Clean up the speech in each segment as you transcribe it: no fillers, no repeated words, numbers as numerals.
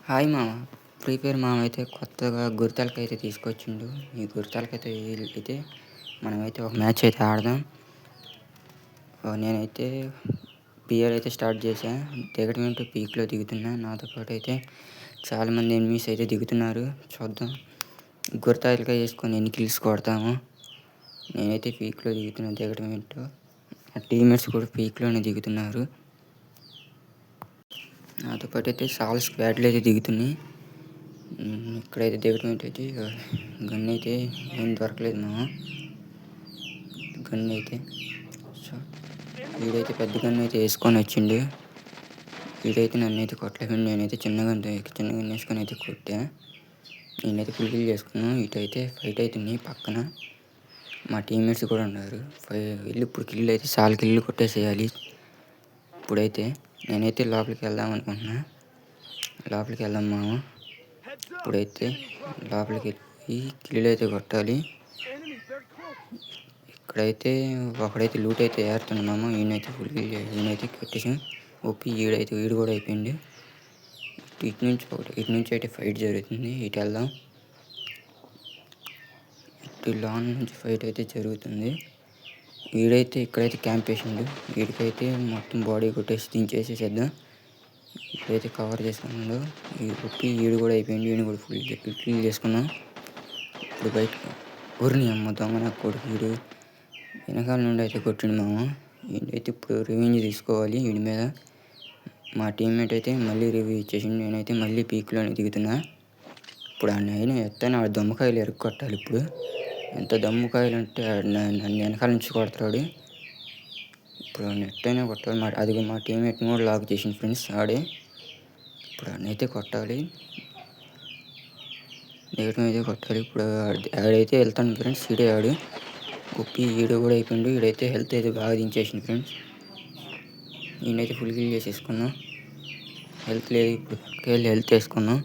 Hi మామ. Free fire మామ అయితే కొత్తగా గుర్తాలకైతే తీసుకొచ్చిండు. ఈ గుర్తాలకైతే అయితే మనమైతే ఒక మ్యాచ్ అయితే ఆడదాం. నేనైతే పిఆర్ అయితే స్టార్ట్ చేశా. దిగడం ఏంటో పీక్లో దిగుతున్నా. నాతో పాటు అయితే చాలామంది ఎనిమీస్ అయితే దిగుతున్నారు. చూద్దాం గుర్తాలకాయ వేసుకొని ఎన్ని కిల్స్ కొడతాము. నేనైతే పీక్లో దిగుతున్నా. దిగడం ఏంటో నా టీమ్మేట్స్ కూడా పీక్లోనే దిగుతున్నారు. నాతో పాటు అయితే చాలా స్క్వాడ్లు అయితే దిగుతున్నాయి. ఇక్కడైతే దిగడం ఏంటైతే గన్ అయితే ఏం దొరకలేదు మామ. గన్ అయితే వీడైతే పెద్ద గన్ అయితే వేసుకొని వచ్చిండు. వీడైతే నన్ను అయితే కొట్టలేకుండా నేనైతే చిన్న గన్ వేసుకొని అయితే కొట్టా. నేనైతే ఫుల్ కిల్ చేసుకున్నాను. ఇటైతే ఫైట్ అవుతుంది పక్కన. మా టీమ్మేట్స్ కూడా ఉన్నారు. వెళ్ళి ఇప్పుడు కిల్ అయితే చాలా కిల్లు కొట్టేసేయాలి. ఇప్పుడైతే నేనైతే లోపలికి వెళ్దాం అనుకుంటున్నా. లోపలికి వెళ్దాం మామ. ఇప్పుడైతే లోపలికి వెళ్ళి కిల్లు అయితే కొట్టాలి. ఇక్కడైతే ఒకడైతే లూట్ అయితే ఏరుతున్నాడు మామ. ఈయనైతే కొట్టేసాం. ఒప్పి వీడు కూడా అయిపోయింది. ఇటు నుంచి అయితే ఫైట్ జరుగుతుంది. ఇటు వెళ్దాం. ఇటు లాన్ నుంచి ఫైట్ అయితే జరుగుతుంది. వీడైతే ఇక్కడైతే క్యాంప్ వేసిండు. వీడికైతే మొత్తం బాడీ కొట్టేసి దించేసేద్దాం. ఇప్పుడైతే కవర్ చేసుకున్నాడు. ఒప్పి వీడు కూడా అయిపోయింది. వీడిని కూడా ఫుల్ క్లీన్ చేసుకున్నాం. ఇప్పుడు బయట ఊరిని అమ్మ దొంగ నాకు కొడుకు వీడు వెనకాల నుండి అయితే కొట్టిండు మామ. వీడైతే ఇప్పుడు రివెంజ్ తీసుకోవాలి వీడి మీద. మా టీమ్మేట్ అయితే మళ్ళీ రివ్యూ ఇచ్చేసిండు. నేనైతే మళ్ళీ పీక్లోనే దిగుతున్నా. ఇప్పుడు ఆయన ఎత్తైనా ఆ దమ్ముకాయలు ఎరుక్కొట్టాలి. ఇప్పుడు ఎంత దమ్ముకాయలు అంటే నన్ను వెనకాల నుంచి కొడతాడు. ఇప్పుడు ఎట్టయినా కొట్టాలి. అది మా టీమ్మేట్ని కూడా లాక్ చేసింది ఫ్రెండ్స్ ఆడే. ఇప్పుడు అన్నైతే కొట్టాలి. దిగటం అయితే కొట్టాలి. ఇప్పుడు ఆడైతే వెళ్తాను ఫ్రెండ్స్. ఈడే ఆడు ఒప్పి ఈడు కూడా అయిపోయిండు. ఈడైతే హెల్త్ అయితే బాగా దించేసింది ఫ్రెండ్స్. ఈయనైతే ఫుల్ కిల్ చేసేసుకున్నాం. హెల్త్ లేదు. ఇప్పుడు పక్కకి వెళ్ళి హెల్త్ వేసుకున్నాం.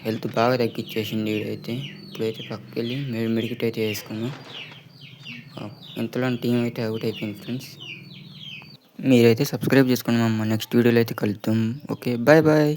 హెల్త్ బాగా తగ్గించేసింది ఈడైతే. ఇప్పుడైతే పక్కకి వెళ్ళి మెడికిట్ అయితే వేసుకున్నాం. ఇంతలో టీం అయితే అవుట్ అయిపోయింది ఫ్రెండ్స్. మీరైతే సబ్స్క్రైబ్ చేసుకోండి. నెక్స్ట్ వీడియోలో అయితే కలుద్దాం. Okay bye bye.